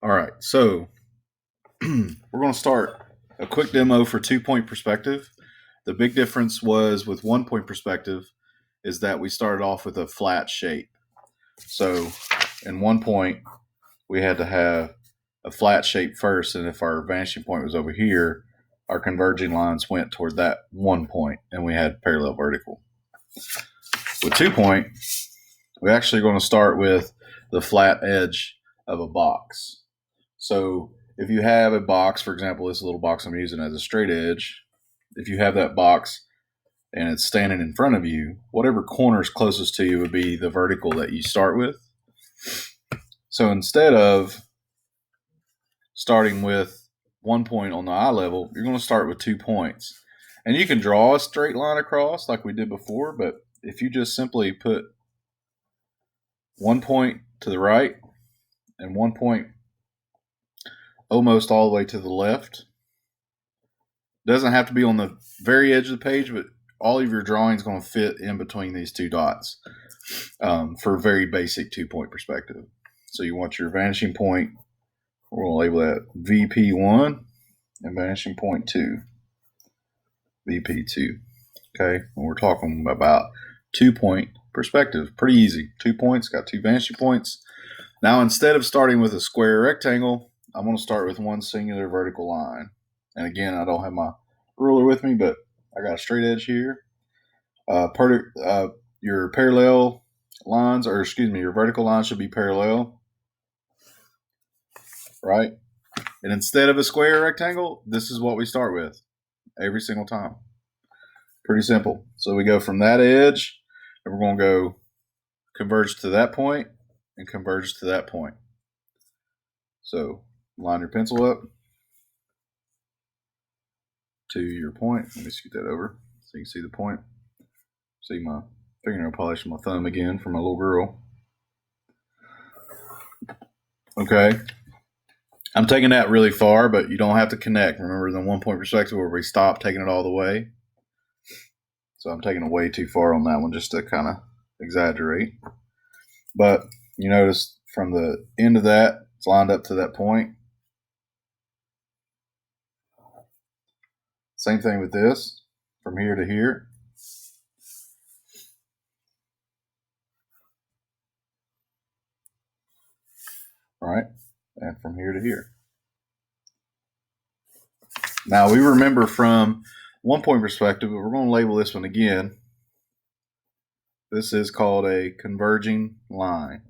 All right, so we're going to start a quick demo for 2-point perspective. The big difference was with 1-point perspective is that we started off with a flat shape. So in 1-point, we had to have a flat shape first, and if our vanishing point was over here, our converging lines went toward that 1-point, and we had parallel vertical. With 2-point, we're actually going to start with the flat edge of a box. So if you have a box, for example, this little box I'm using as a straight edge, if you have that box and it's standing in front of you, whatever corner is closest to you would be the vertical that you start with. So instead of starting with 1-point on the eye level, you're going to start with 2 points. And you can draw a straight line across like we did before, but if you just simply put 1 point to the right and 1 point almost all the way to the left, doesn't have to be on the very edge of the page, but all of your drawing is going to fit in between these two dots for a very basic 2-point perspective. So you want your vanishing point, we're going to label that VP1, and vanishing point 2, VP2. Okay, and we're talking about 2-point perspective. Pretty easy. 2 points, got 2 vanishing points. Now instead of starting with a square rectangle, I'm going to start with one singular vertical line. And again, I don't have my ruler with me, but I got a straight edge here. Your parallel lines, or excuse me, your vertical lines should be parallel, right? And instead of a square rectangle, this is what we start with every single time. Pretty simple. So we go from that edge, and we're going to go converge to that point and converge to that point. So line your pencil up to your point. Let me scoot that over so you can see the point. See my fingernail polish on my thumb again for my little girl. Okay. I'm taking that really far, but you don't have to connect. Remember the 1-point perspective where we stop taking it all the way? So I'm taking it way too far on that one just to kind of exaggerate. But you notice from the end of that, it's lined up to that point. Same thing with this, from here to here. All right, and from here to here. Now we remember from 1-point perspective, but we're going to label this one again. This is called a converging line.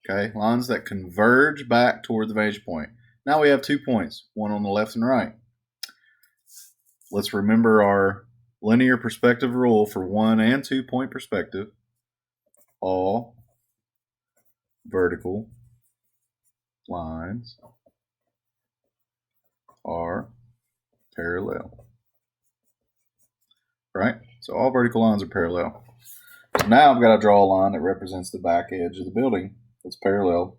Okay, lines that converge back toward the vantage point. Now we have 2 points, one on the left and right. Let's remember our linear perspective rule for 1 and 2-point perspective. All vertical lines are parallel. Right? So all vertical lines are parallel. So now I've got to draw a line that represents the back edge of the building that's parallel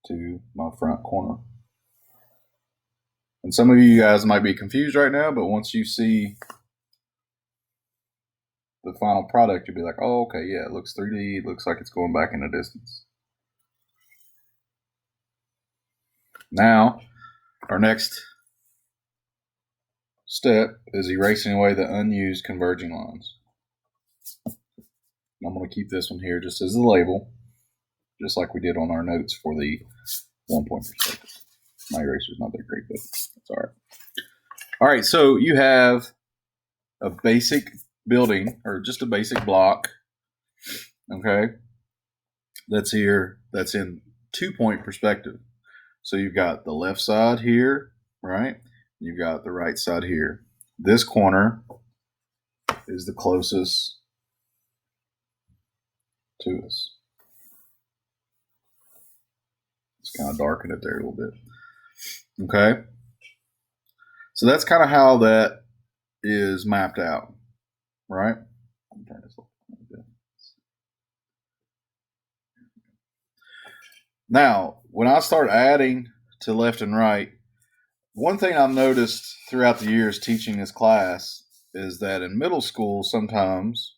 to my front corner. And some of you guys might be confused right now, but once you see the final product, you'll be like, oh, okay, yeah, it looks 3D. It looks like it's going back in the distance. Now, our next step is erasing away the unused converging lines. I'm going to keep this one here just as a label, just like we did on our notes for the 1-point perspective. My eraser's not that great, but it's all right. All right, so you have a basic building, or just a basic block, okay, that's here, that's in 2-point perspective. So you've got the left side here, right? You've got the right side here. This corner is the closest to us. Let's kind of darken it there a little bit. Okay. So that's kind of how that is mapped out, right? Let me turn this off a bit. Now, when I start adding to left and right, one thing I've noticed throughout the years teaching this class is that in middle school, sometimes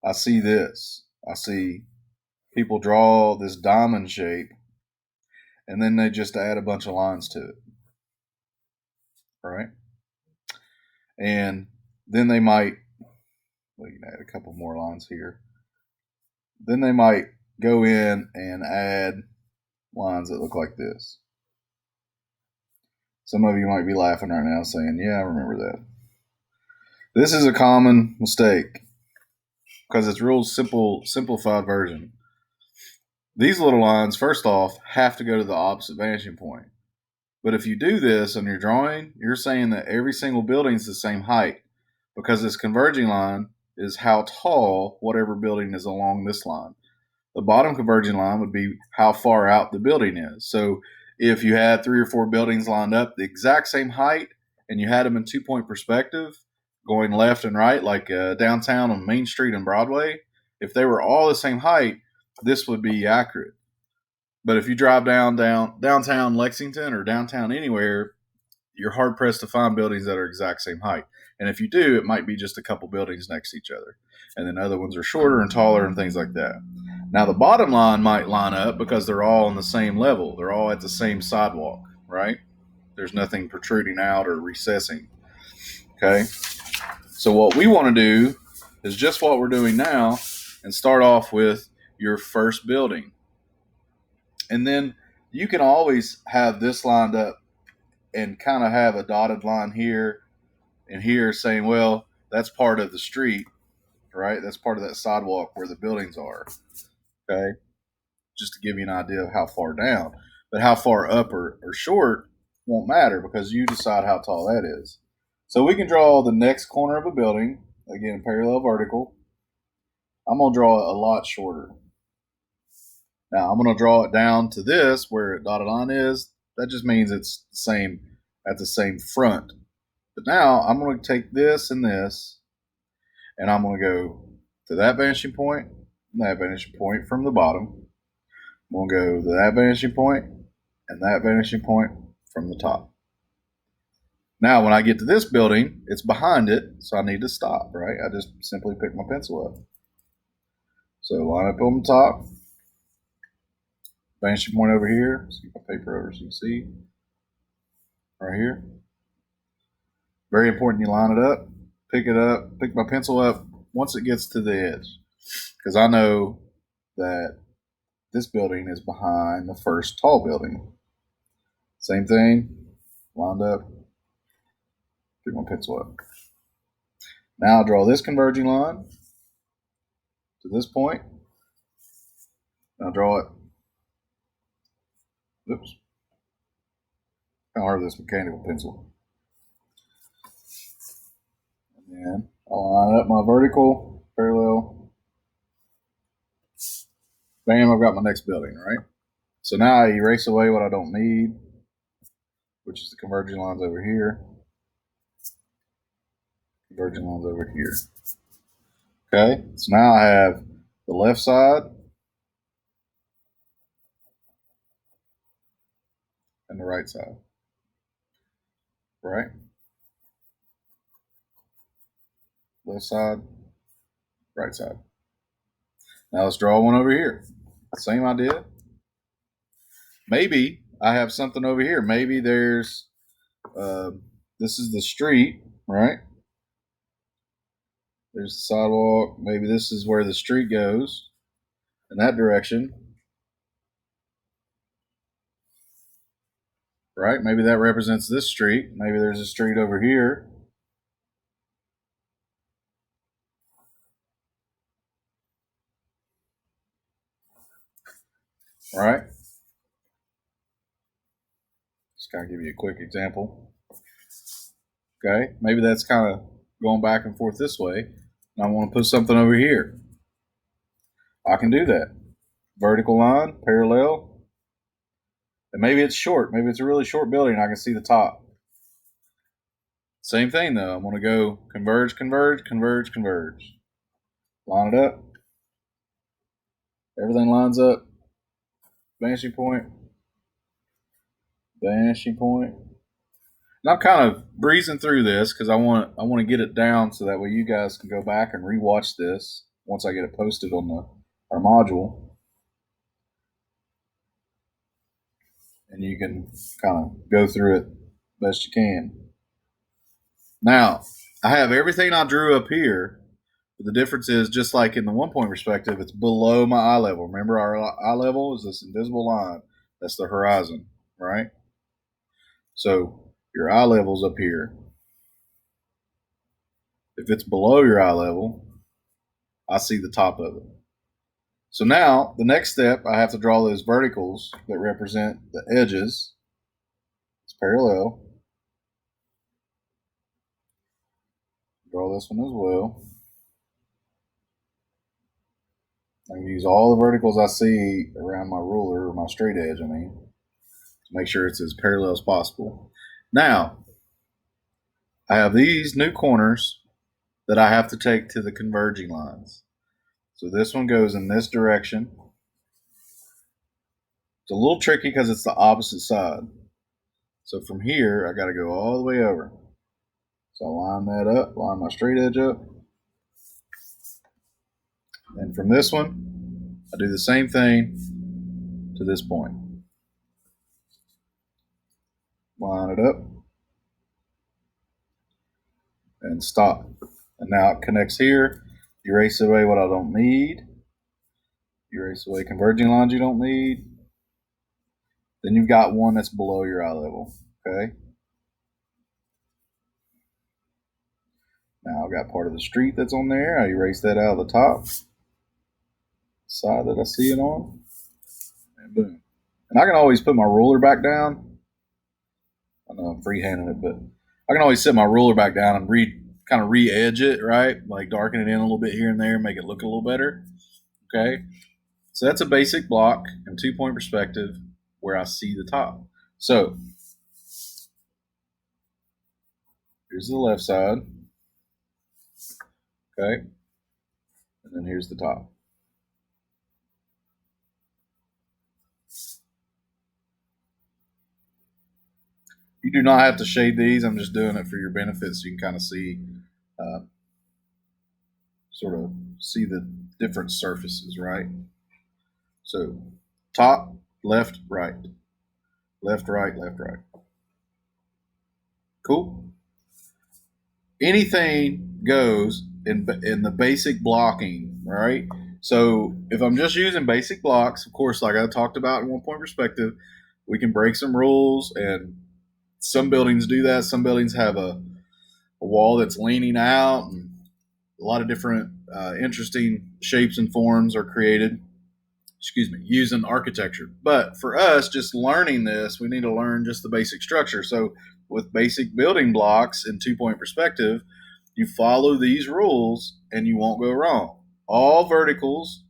I see this. I see people draw this diamond shape and then they just add a bunch of lines to it, right? And then they might, well, you can add a couple more lines here. Then they might go in and add lines that look like this. Some of you might be laughing right now saying, yeah, I remember that. This is a common mistake because it's real simplified version. These little lines, first off, have to go to the opposite vanishing point. But if you do this on your drawing, you're saying that every single building is the same height because this converging line is how tall whatever building is along this line. The bottom converging line would be how far out the building is. So if you had 3 or 4 buildings lined up the exact same height and you had them in 2-point perspective going left and right, like downtown on Main Street and Broadway, if they were all the same height, this would be accurate. But if you drive downtown Lexington or downtown anywhere, you're hard pressed to find buildings that are exact same height. And if you do, it might be just a couple buildings next to each other. And then other ones are shorter and taller and things like that. Now the bottom line might line up because they're all on the same level. They're all at the same sidewalk, right? There's nothing protruding out or recessing. Okay. So what we want to do is just what we're doing now and start off with your first building. And then you can always have this lined up and kind of have a dotted line here and here saying, well, that's part of the street, right? That's part of that sidewalk where the buildings are, okay? Just to give you an idea of how far down. But how far up or short won't matter because you decide how tall that is. So we can draw the next corner of a building, again, parallel vertical. I'm going to draw it a lot shorter. Now, I'm going to draw it down to this where a dotted line is. That just means it's the same at the same front. But now I'm going to take this and this, and I'm going to go to that vanishing point and that vanishing point from the bottom. I'm going to go to that vanishing point and that vanishing point from the top. Now, when I get to this building, it's behind it, so I need to stop, right? I just simply pick my pencil up. So line up on the top. Vanishing point over here. Let's get my paper over so you can see. Right here. Very important you line it up, pick it up, pick my pencil up once it gets to the edge. Because I know that this building is behind the first tall building. Same thing, lined up, pick my pencil up. Now I'll draw this converging line to this point. I'll draw it. Oops. I don't have this mechanical pencil. And then I'll line up my vertical, parallel. Bam, I've got my next building, right? So now I erase away what I don't need, which is the converging lines over here. Converging lines over here. Okay, so now I have the left side and the right side, right? Left side, right side. Now let's draw one over here. Same idea. Maybe I have something over here. Maybe there's, this is the street, right? There's the sidewalk. Maybe this is where the street goes in that direction, right? Maybe that represents this street. Maybe there's a street over here. Right? Just kind of give you a quick example. Okay, maybe that's kind of going back and forth this way. And I want to put something over here. I can do that. Vertical line, parallel. And maybe it's short. Maybe it's a really short building and I can see the top. Same thing though. I'm going to go converge, converge, converge, converge. Line it up. Everything lines up. Vanishing point. Vanishing point. And I'm kind of breezing through this because I want to get it down so that way you guys can go back and rewatch this once I get it posted on our module. and you can kind of go through it best you can. Now, I have everything I drew up here. But the difference is, just like in the 1-point perspective, it's below my eye level. Remember, our eye level is this invisible line. That's the horizon, right? So your eye level's up here. If it's below your eye level, I see the top of it. So now the next step, I have to draw those verticals that represent the edges. It's parallel. Draw this one as well. I can use all the verticals I see around my ruler, or my straight edge, I mean, to make sure it's as parallel as possible. Now, I have these new corners that I have to take to the converging lines. So this one goes in this direction. It's a little tricky because it's the opposite side. So from here, I got to go all the way over. So I line that up, line my straight edge up. And from this one, I do the same thing to this point. Line it up and stop. And now it connects here. Erase away what I don't need. Erase away converging lines you don't need. Then you've got one that's below your eye level. Okay. Now I've got part of the street that's on there. I erase that out of the top side that I see it on. And boom. And I can always put my ruler back down. I know I'm freehanding it, but I can always set my ruler back down and kind of re-edge it, right? Like darken it in a little bit here and there, make it look a little better. Okay. So that's a basic block and 2-point perspective where I see the top. So here's the left side. Okay. And then here's the top. You do not have to shade these. I'm just doing it for your benefit so you can kind of see, sort of see the different surfaces, right? So top, left, right. Left, right, left, right. Cool. Anything goes in the basic blocking, right? So if I'm just using basic blocks, of course, like I talked about in 1-point perspective, we can break some rules, and some buildings do that. Some buildings have a wall that's leaning out, and a lot of different interesting shapes and forms are created. Using architecture. But for us, just learning this, we need to learn just the basic structure. So with basic building blocks in 2-point perspective, you follow these rules and you won't go wrong. All verticals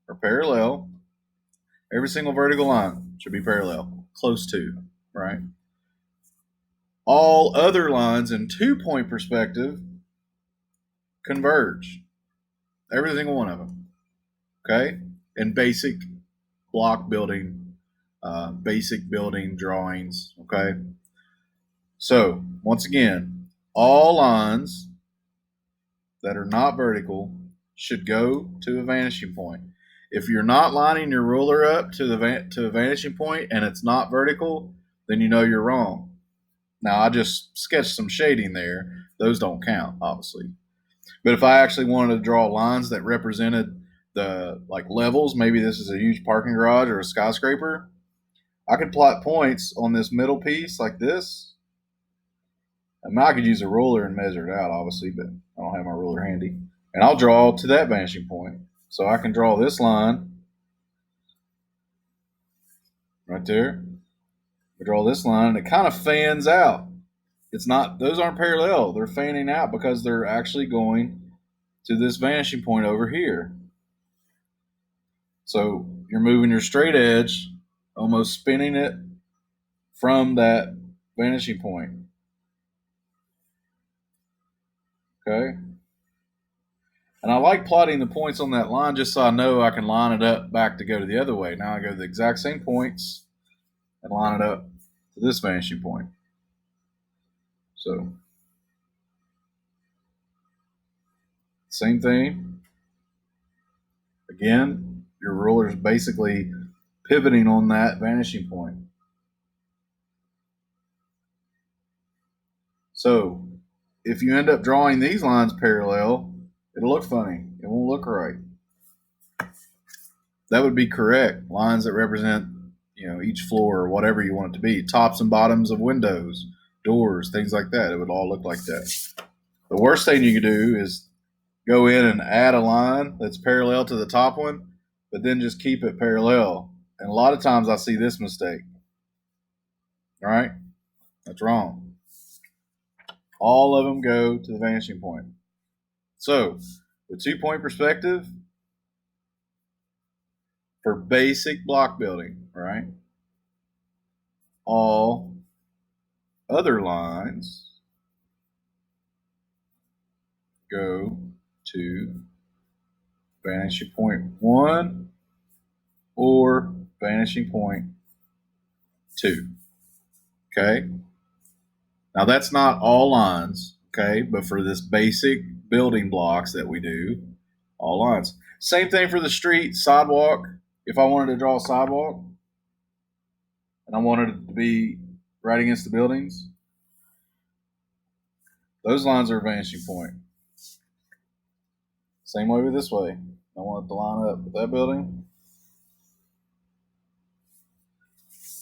are parallel. Every single vertical line should be parallel, close to, right? All other lines in 2-point perspective converge. Every single one of them. Okay? In basic block building, basic building drawings. Okay. So once again, all lines that are not vertical should go to a vanishing point. If you're not lining your ruler up to a vanishing point and it's not vertical, then you know you're wrong. Now I just sketched some shading there; those don't count, obviously. But if I actually wanted to draw lines that represented the like levels, maybe this is a huge parking garage or a skyscraper, I could plot points on this middle piece like this. I mean, I could use a ruler and measure it out, obviously, but I don't have my ruler handy. And I'll draw to that vanishing point. So I can draw this line right there. I draw this line, and it kind of fans out. It's not; those aren't parallel. They're fanning out because they're actually going to this vanishing point over here. So you're moving your straight edge, almost spinning it from that vanishing point. Okay. And I like plotting the points on that line just so I know I can line it up back to go to the other way. Now I go to the exact same points and line it up to this vanishing point. So, same thing. Again, your ruler is basically pivoting on that vanishing point. So if you end up drawing these lines parallel, it'll look funny. It won't look right. That would be correct. Lines that represent, each floor or whatever you want it to be. Tops and bottoms of windows, doors, things like that. It would all look like that. The worst thing you could do is go in and add a line that's parallel to the top one, but then just keep it parallel. And a lot of times I see this mistake. All right? That's wrong. All of them go to the vanishing point. So, the 2-point perspective for basic block building, right? All other lines go to vanishing point 1 or vanishing point 2. Okay? Now that's not all lines, okay? But for this basic building blocks that we do, all lines. Same thing for the street, sidewalk. If I wanted to draw a sidewalk and I wanted it to be right against the buildings, those lines are a vanishing point. Same way with this way. I want it to line up with that building.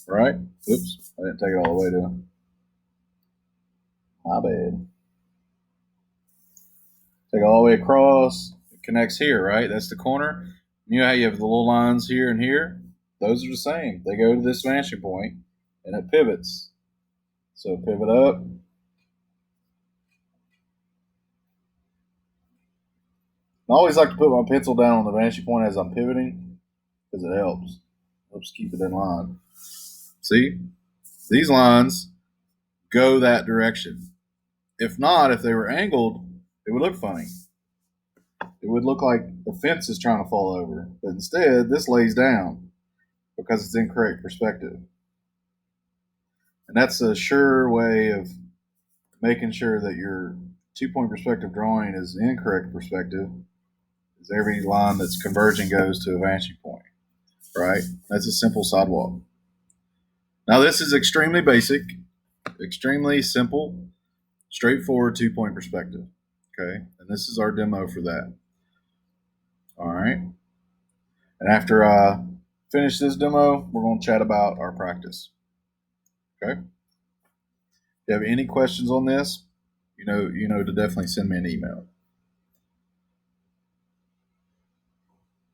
Right? Oops, I didn't take it all the way down. My bad. Take it all the way across. It connects here, right? That's the corner. You know how you have the little lines here and here? Those are the same. They go to this vanishing point and it pivots. So pivot up. I always like to put my pencil down on the vanishing point as I'm pivoting because it helps. Helps keep it in line. See? These lines go that direction. If not, if they were angled, it would look funny. It would look like the fence is trying to fall over. But instead, this lays down because it's incorrect perspective. And that's a sure way of making sure that your 2-point perspective drawing is the incorrect perspective. Is every line that's converging goes to a vanishing point, right? That's a simple sidewalk. Now this is extremely basic, extremely simple, straightforward 2-point perspective, okay? And this is our demo for that. All right. And after I finish this demo, we're going to chat about our practice. Okay. If you have any questions on this, you know to definitely send me an email.